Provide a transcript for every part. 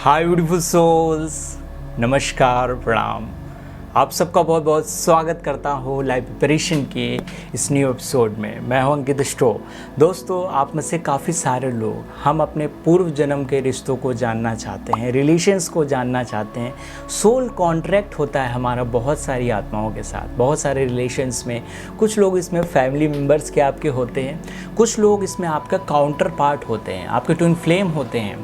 हाय beautiful souls, नमस्कार, प्रणाम। आप सबका बहुत बहुत स्वागत करता हूँ लाइव प्रिपरेशन के इस न्यू एपिसोड में। मैं हूँ अंकित स्टो। दोस्तों, आप में से काफ़ी सारे लोग हम अपने पूर्व जन्म के रिश्तों को जानना चाहते हैं, रिलेशंस को जानना चाहते हैं। सोल कॉन्ट्रैक्ट होता है हमारा बहुत सारी आत्माओं के साथ, बहुत सारे रिलेशंस में। कुछ लोग इसमें फैमिली मेम्बर्स के आपके होते हैं, कुछ लोग इसमें आपका काउंटर पार्ट होते हैं, आपके ट्विन फ्लेम होते हैं,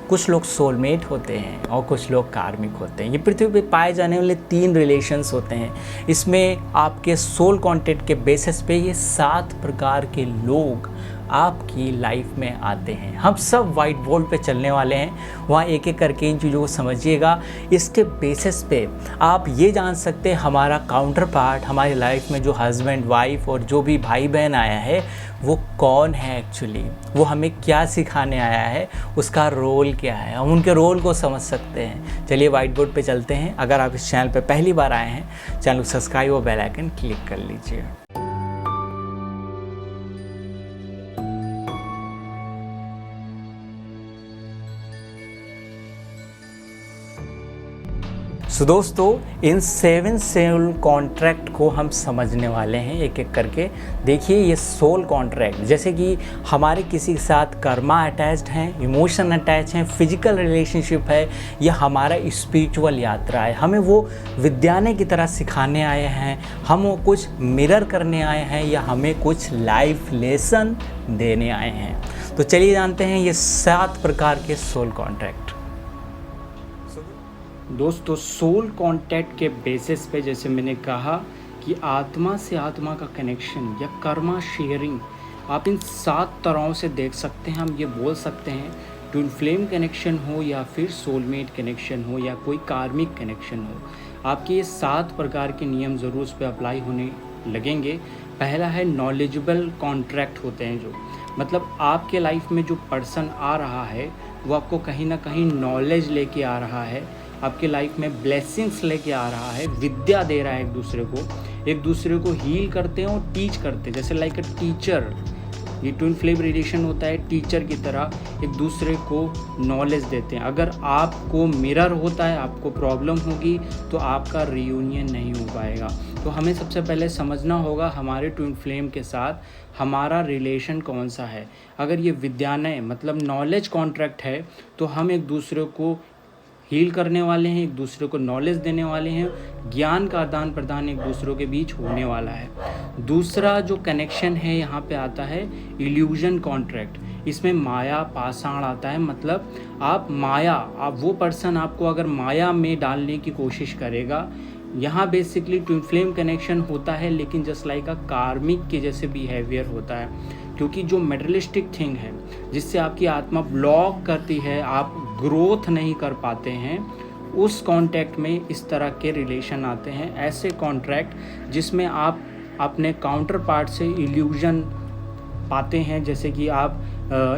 कुछ लोग सोलमेट होते हैं और कुछ लोग कार्मिक होते हैं। ये पृथ्वी पे पाए जाने वाले 3 रिलेशंस होते हैं। इसमें आपके सोल कॉन्टैक्ट के बेसिस पे ये 7 प्रकार के लोग आपकी लाइफ में आते हैं। हम सब वाइट बोर्ड पे चलने वाले हैं, वहाँ एक एक करके इन चीज़ों को समझिएगा। इसके बेसिस पे आप ये जान सकते हैं हमारा काउंटर पार्ट, हमारी लाइफ में जो हस्बैंड वाइफ और जो भी भाई बहन आया है वो कौन है एक्चुअली, वो हमें क्या सिखाने आया है, उसका रोल क्या है। हम उनके रोल को समझ सकते हैं। चलिए वाइट बोर्ड पे चलते हैं। अगर आप इस चैनल पे पहली बार आए हैं, चैनल को सब्सक्राइब और बेल आइकन क्लिक कर लीजिए। सो दोस्तों, इन 7 सोल कॉन्ट्रैक्ट को हम समझने वाले हैं एक एक करके। देखिए, ये सोल कॉन्ट्रैक्ट जैसे कि हमारे किसी के साथ कर्मा अटैच्ड हैं, इमोशन अटैच हैं, फिजिकल रिलेशनशिप है, या हमारा स्पिरिचुअल यात्रा है। हमें वो विद्यालय की तरह सिखाने आए हैं, हम वो कुछ मिरर करने आए हैं, या हमें कुछ लाइफ लेसन देने आए हैं। तो चलिए जानते हैं ये 7 प्रकार के सोल कॉन्ट्रैक्ट। दोस्तों, सोल कॉन्टैक्ट के बेसिस पे जैसे मैंने कहा कि आत्मा से आत्मा का कनेक्शन या कर्मा शेयरिंग आप इन 7 तरहों से देख सकते हैं। हम ये बोल सकते हैं ट्विन फ्लेम कनेक्शन हो, या फिर सोलमेट कनेक्शन हो, या कोई कार्मिक कनेक्शन हो। आपके ये 7 प्रकार के नियम ज़रूर उस पर अप्लाई होने लगेंगे। पहला है नॉलेजेबल कॉन्ट्रैक्ट होते हैं, जो मतलब आपके लाइफ में जो पर्सन आ रहा है वो आपको कहीं ना कहीं नॉलेज लेके आ रहा है, आपके लाइफ में ब्लेसिंग्स लेके आ रहा है, विद्या दे रहा है। एक दूसरे को हील करते हैं और टीच करते हैं, जैसे लाइक अ टीचर। ये ट्विन फ्लेम रिलेशन होता है, टीचर की तरह एक दूसरे को नॉलेज देते हैं। अगर आपको मिरर होता है, आपको प्रॉब्लम होगी, तो आपका रियूनियन नहीं हो पाएगा। तो हमें सबसे पहले समझना होगा हमारे ट्विन फ्लेम के साथ हमारा रिलेशन कौन सा है। अगर ये विद्यानय मतलब नॉलेज कॉन्ट्रैक्ट है, तो हम एक दूसरे को हील करने वाले हैं, एक दूसरे को नॉलेज देने वाले हैं, ज्ञान का आदान प्रदान एक दूसरों के बीच होने वाला है। दूसरा जो कनेक्शन है यहाँ पे आता है इल्यूजन कॉन्ट्रैक्ट। इसमें माया पाषाण आता है, मतलब आप वो पर्सन आपको अगर माया में डालने की कोशिश करेगा। यहाँ बेसिकली ट्विन फ्लेम कनेक्शन होता है, लेकिन जस्ट लाइक अ कार्मिक के जैसे बिहेवियर होता है, क्योंकि जो मेटलिस्टिक थिंग है जिससे आपकी आत्मा ब्लॉक करती है, आप ग्रोथ नहीं कर पाते हैं, उस कॉन्ट्रैक्ट में इस तरह के रिलेशन आते हैं। ऐसे कॉन्ट्रैक्ट जिसमें आप अपने काउंटर पार्ट से इल्यूजन पाते हैं, जैसे कि आप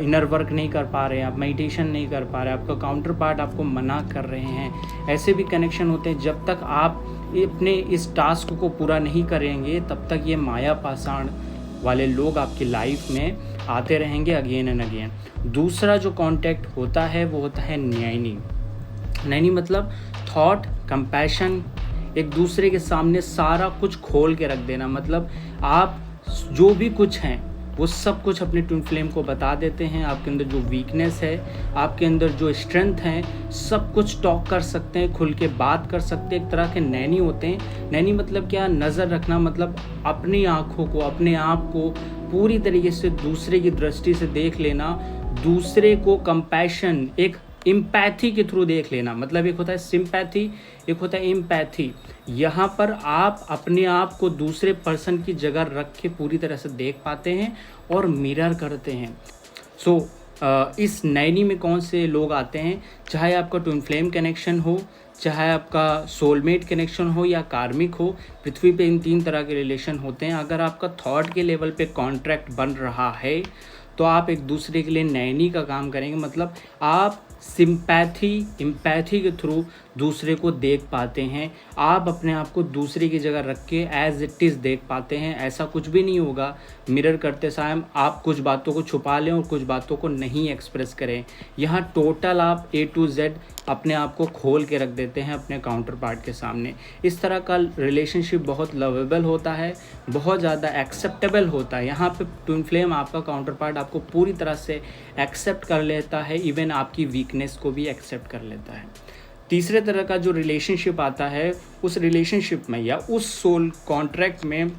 इनर वर्क नहीं कर पा रहे हैं, आप मेडिटेशन नहीं कर पा रहे हैं, आपका काउंटर पार्ट आपको मना कर रहे हैं। ऐसे भी कनेक्शन होते हैं। जब तक आप अपने इस टास्क को पूरा नहीं करेंगे, तब तक ये माया पाषाण वाले लोग आपकी लाइफ में आते रहेंगे अगेन एंड अगेन। दूसरा जो कॉन्टैक्ट होता है वो होता है नैनी। नैनी मतलब थॉट, कंपैशन, एक दूसरे के सामने सारा कुछ खोल के रख देना। मतलब आप जो भी कुछ हैं वो सब कुछ अपने ट्विन फ्लेम को बता देते हैं। आपके अंदर जो वीकनेस है, आपके अंदर जो स्ट्रेंथ है, सब कुछ टॉक कर सकते हैं, खुल के बात कर सकते हैं। एक तरह के नैनी होते हैं। नैनी मतलब क्या? नज़र रखना, मतलब अपनी आँखों को, अपने आप को पूरी तरीके से दूसरे की दृष्टि से देख लेना, दूसरे को कंपैशन, एक एम्पैथी के थ्रू देख लेना। मतलब एक होता है सिंपैथी, एक होता है एम्पैथी। यहाँ पर आप अपने आप को दूसरे पर्सन की जगह रख के पूरी तरह से देख पाते हैं और मिरर करते हैं। सो इस नैनी में कौन से लोग आते हैं? चाहे आपका ट्विन फ्लेम कनेक्शन हो, चाहे आपका सोलमेट कनेक्शन हो, या कार्मिक हो, पृथ्वी पे इन 3 तरह के रिलेशन होते हैं। अगर आपका थॉट के लेवल पे कॉन्ट्रैक्ट बन रहा है, तो आप एक दूसरे के लिए नैनी का काम करेंगे। मतलब आप सिंपैथी, एम्पैथी के थ्रू दूसरे को देख पाते हैं। आप अपने आप को दूसरे की जगह रख के एज इट इज़ देख पाते हैं। ऐसा कुछ भी नहीं होगा मिरर करते समय आप कुछ बातों को छुपा लें और कुछ बातों को नहीं एक्सप्रेस करें। यहाँ टोटल आप A to Z अपने आप को खोल के रख देते हैं अपने काउंटर पार्ट के सामने। इस तरह का रिलेशनशिप बहुत लवेबल होता है, बहुत ज़्यादा एक्सेप्टेबल होता है। यहाँ पे ट्विन फ्लेम आपका काउंटर पार्ट आपको पूरी तरह से एक्सेप्ट कर लेता है, इवन आपकी वीकनेस को भी एक्सेप्ट कर लेता है। तीसरे तरह का जो रिलेशनशिप आता है, उस रिलेशनशिप में या उस सोल कॉन्ट्रैक्ट में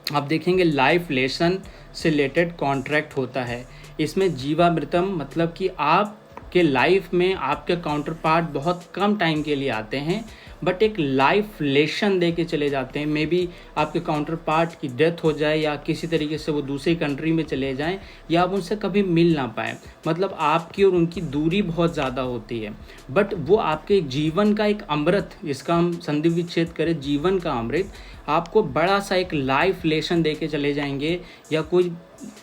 आप देखेंगे लाइफ लेसन से रिलेटेड कॉन्ट्रैक्ट होता है। इसमें जीवामृतम मतलब कि आपके लाइफ में आपके काउंटर पार्ट बहुत कम टाइम के लिए आते हैं, बट एक लाइफ लेसन दे के चले जाते हैं। मे बी आपके काउंटर पार्ट की डेथ हो जाए या किसी तरीके से वो दूसरी कंट्री में चले जाएं या आप उनसे कभी मिल ना पाएँ, मतलब आपकी और उनकी दूरी बहुत ज़्यादा होती है, बट वो आपके जीवन का एक अमृत, इसका हम संधि विच्छेद करें जीवन का अमृत, आपको बड़ा सा एक लाइफ लेसन दे के चले जाएंगे या कोई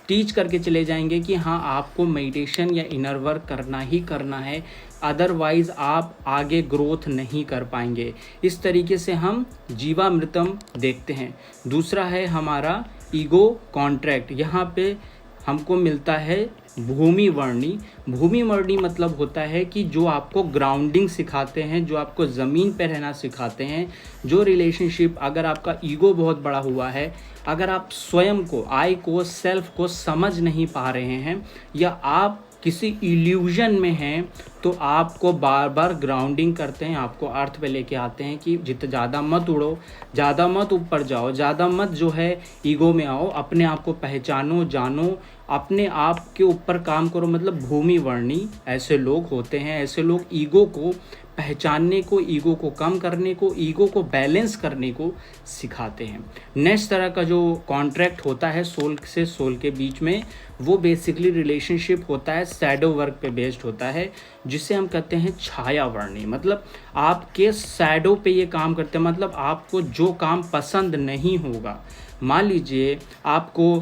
टीच करके चले जाएंगे कि हाँ आपको मेडिटेशन या इनर वर्क करना ही करना है, अदरवाइज़ आप आगे ग्रोथ नहीं कर पाएंगे। इस तरीके से हम जीवामृतम देखते हैं। दूसरा है हमारा ईगो कॉन्ट्रैक्ट। यहाँ पे हमको मिलता है भूमि वर्णी। भूमि वर्णी मतलब होता है कि जो आपको ग्राउंडिंग सिखाते हैं, जो आपको ज़मीन पर रहना सिखाते हैं। जो रिलेशनशिप, अगर आपका ईगो बहुत बड़ा हुआ है, अगर आप स्वयं को, आई को, सेल्फ को समझ नहीं पा रहे हैं या आप किसी इल्यूजन में हैं, तो आपको बार बार ग्राउंडिंग करते हैं, आपको अर्थ पे लेके आते हैं कि जितना ज़्यादा मत उड़ो, ज़्यादा मत ऊपर जाओ, ज़्यादा मत जो है ईगो में आओ, अपने आप को पहचानो, जानो, अपने आप के ऊपर काम करो। मतलब भूमि वर्णी ऐसे लोग होते हैं। ऐसे लोग ईगो को पहचानने को, ईगो को कम करने को, ईगो को बैलेंस करने को सिखाते हैं। नेक्स्ट तरह का जो कॉन्ट्रैक्ट होता है सोल से सोल के बीच में, वो बेसिकली रिलेशनशिप होता है शैडो वर्क पे बेस्ड होता है, जिसे हम कहते हैं छाया वर्णी। मतलब आपके शैडो पे ये काम करते हैं। मतलब आपको जो काम पसंद नहीं होगा, मान लीजिए आपको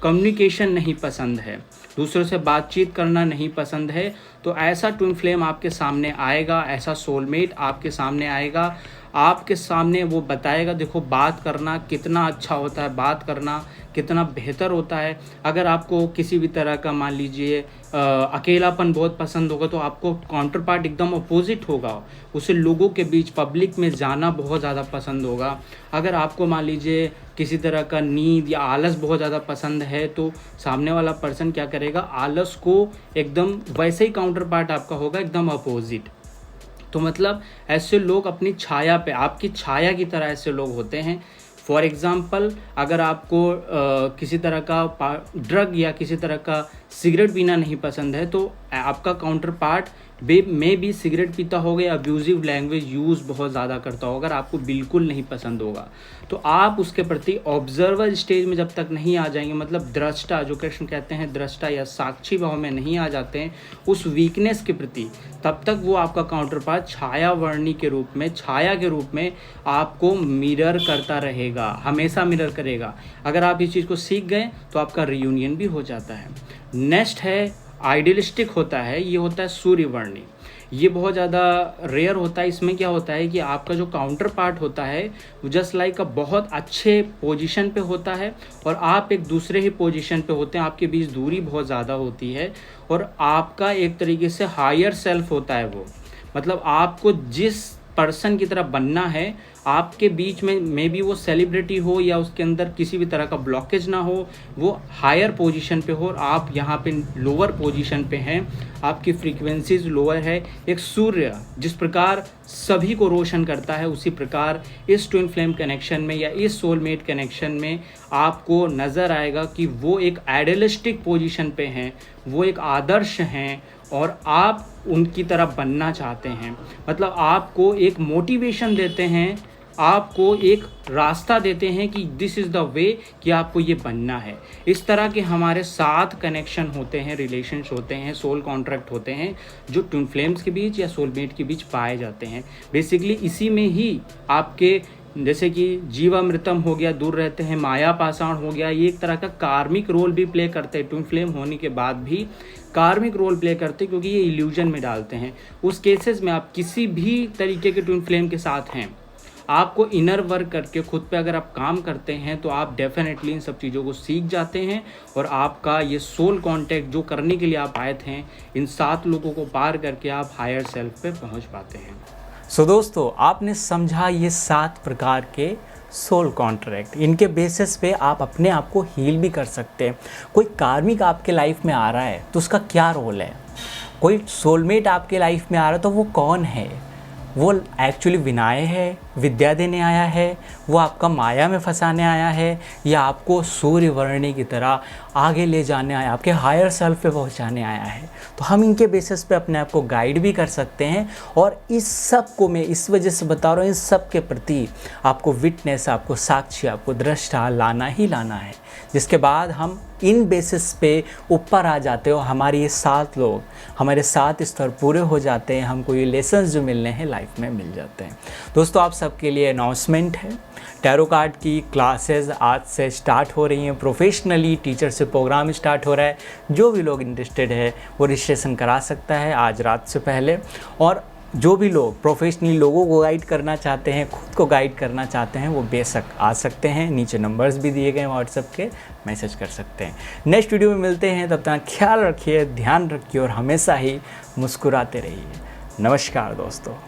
कम्युनिकेशन नहीं पसंद है, दूसरों से बातचीत करना नहीं पसंद है, तो ऐसा ट्विन फ्लेम आपके सामने आएगा, ऐसा सोलमेट आपके सामने आएगा, आपके सामने वो बताएगा देखो बात करना कितना अच्छा होता है, बात करना कितना बेहतर होता है। अगर आपको किसी भी तरह का मान लीजिए अकेलापन बहुत पसंद होगा, तो आपको काउंटर पार्ट एकदम अपोजिट होगा, उसे लोगों के बीच पब्लिक में जाना बहुत ज़्यादा पसंद होगा। अगर आपको मान लीजिए किसी तरह का नींद या आलस बहुत ज़्यादा पसंद है, तो सामने वाला पर्सन क्या करेगा, आलस को एकदम वैसे ही काउंटर पार्ट आपका होगा एकदम अपोजिट। तो मतलब ऐसे लोग अपनी छाया पे, आपकी छाया की तरह ऐसे लोग होते हैं। फॉर एग्ज़ाम्पल, अगर आपको किसी तरह का ड्रग या किसी तरह का सिगरेट पीना नहीं पसंद है, तो आपका काउंटर पार्ट में भी सिगरेट पीता होगा या अब्यूजिव लैंग्वेज यूज़ बहुत ज़्यादा करता होगा। अगर आपको बिल्कुल नहीं पसंद होगा, तो आप उसके प्रति ऑब्जर्वर स्टेज में जब तक नहीं आ जाएंगे, मतलब दृष्टा, जो कृष्ण कहते हैं दृष्टा या साक्षी भाव में नहीं आ जाते हैं उस वीकनेस के प्रति, तब तक वो आपका काउंटर पार्ट छाया वर्णी के रूप में, छाया के रूप में आपको मिरर करता रहेगा, हमेशा मिरर करेगा। अगर आप इस चीज़ को सीख गए तो आपका रियूनियन भी हो जाता है। नेक्स्ट है आइडियलिस्टिक होता है, ये होता है सूर्यवर्णी। ये बहुत ज़्यादा रेयर होता है। इसमें क्या होता है कि आपका जो काउंटर पार्ट होता है वो जस्ट लाइक बहुत अच्छे पोजीशन पे होता है और आप एक दूसरे ही पोजीशन पे होते हैं, आपके बीच दूरी बहुत ज़्यादा होती है और आपका एक तरीके से हायर सेल्फ होता है वो। मतलब आपको जिस पर्सन की तरह बनना है, आपके बीच में मे बी वो सेलिब्रिटी हो या उसके अंदर किसी भी तरह का ब्लॉकेज ना हो, वो हायर पोजीशन पे हो और आप यहाँ पे लोअर पोजीशन पे हैं, आपकी फ्रीक्वेंसीज लोअर है। एक सूर्य जिस प्रकार सभी को रोशन करता है, उसी प्रकार इस ट्विन फ्लेम कनेक्शन में या इस सोलमेट कनेक्शन में आपको नज़र आएगा कि वो एक आइडियलिस्टिक पोजीशन पे हैं, वो एक आदर्श हैं और आप उनकी तरह बनना चाहते हैं। मतलब आपको एक मोटिवेशन देते हैं, आपको एक रास्ता देते हैं कि दिस इज़ द वे कि आपको ये बनना है। इस तरह के हमारे 7 कनेक्शन होते हैं, रिलेशंस होते हैं, सोल कॉन्ट्रैक्ट होते हैं जो ट्विन फ्लेम्स के बीच या सोलमेट के बीच पाए जाते हैं। बेसिकली इसी में ही आपके, जैसे कि जीवामृतम हो गया, दूर रहते हैं, माया पाषाण हो गया, ये एक तरह का कार्मिक रोल भी प्ले करते हैं। ट्विन फ्लेम होने के बाद भी कार्मिक रोल प्ले करते हैं क्योंकि ये इल्यूजन में डालते हैं। उस केसेस में आप किसी भी तरीके के ट्विन फ्लेम के साथ हैं, आपको इनर वर्क करके खुद पे अगर आप काम करते हैं तो आप डेफिनेटली इन सब चीज़ों को सीख जाते हैं और आपका ये सोल कांटेक्ट जो करने के लिए आप आए थे, इन 7 लोगों को पार करके आप हायर सेल्फ पे पहुंच पाते हैं। सो दोस्तों, आपने समझा ये 7 प्रकार के सोल कॉन्ट्रैक्ट। इनके बेसिस पे आप अपने आप को हील भी कर सकते हैं। कोई कार्मिक आपके लाइफ में आ रहा है तो उसका क्या रोल है? कोई सोलमेट आपके लाइफ में आ रहा है तो वो कौन है? वो एक्चुअली विनय है, विद्या देने आया है, वो आपका माया में फंसाने आया है, या आपको सूर्यवर्णी की तरह आगे ले जाने आया, आपके हायर सेल्फ पे पहुंचाने आया है? तो हम इनके बेसिस पे अपने आप को गाइड भी कर सकते हैं। और इस सब को मैं इस वजह से बता रहा हूँ, इन सब के प्रति आपको विटनेस, आपको साक्षी, आपको दृष्टा लाना ही लाना है, जिसके बाद हम इन बेसिस पे ऊपर आ जाते हो। हमारे ये 7 लोग, हमारे 7 स्तर पूरे हो जाते हैं, हमको ये लेसन्स जो मिलने हैं लाइफ में मिल जाते हैं। दोस्तों, आप सबके लिए अनाउंसमेंट है, टैरो कार्ड की क्लासेस आज से स्टार्ट हो रही हैं। प्रोफेशनली टीचर से प्रोग्राम स्टार्ट हो रहा है। जो भी लोग इंटरेस्टेड है वो रजिस्ट्रेशन करा सकता है आज रात से पहले। और जो भी लोग प्रोफेशनली लोगों को गाइड करना चाहते हैं, खुद को गाइड करना चाहते हैं, वो बेशक आ सकते हैं। नीचे नंबर्स भी दिए गए हैं व्हाट्सएप के, मैसेज कर सकते हैं। नेक्स्ट वीडियो में मिलते हैं, तब तक ख्याल रखिए, ध्यान रखिए और हमेशा ही मुस्कुराते रहिए। नमस्कार दोस्तों।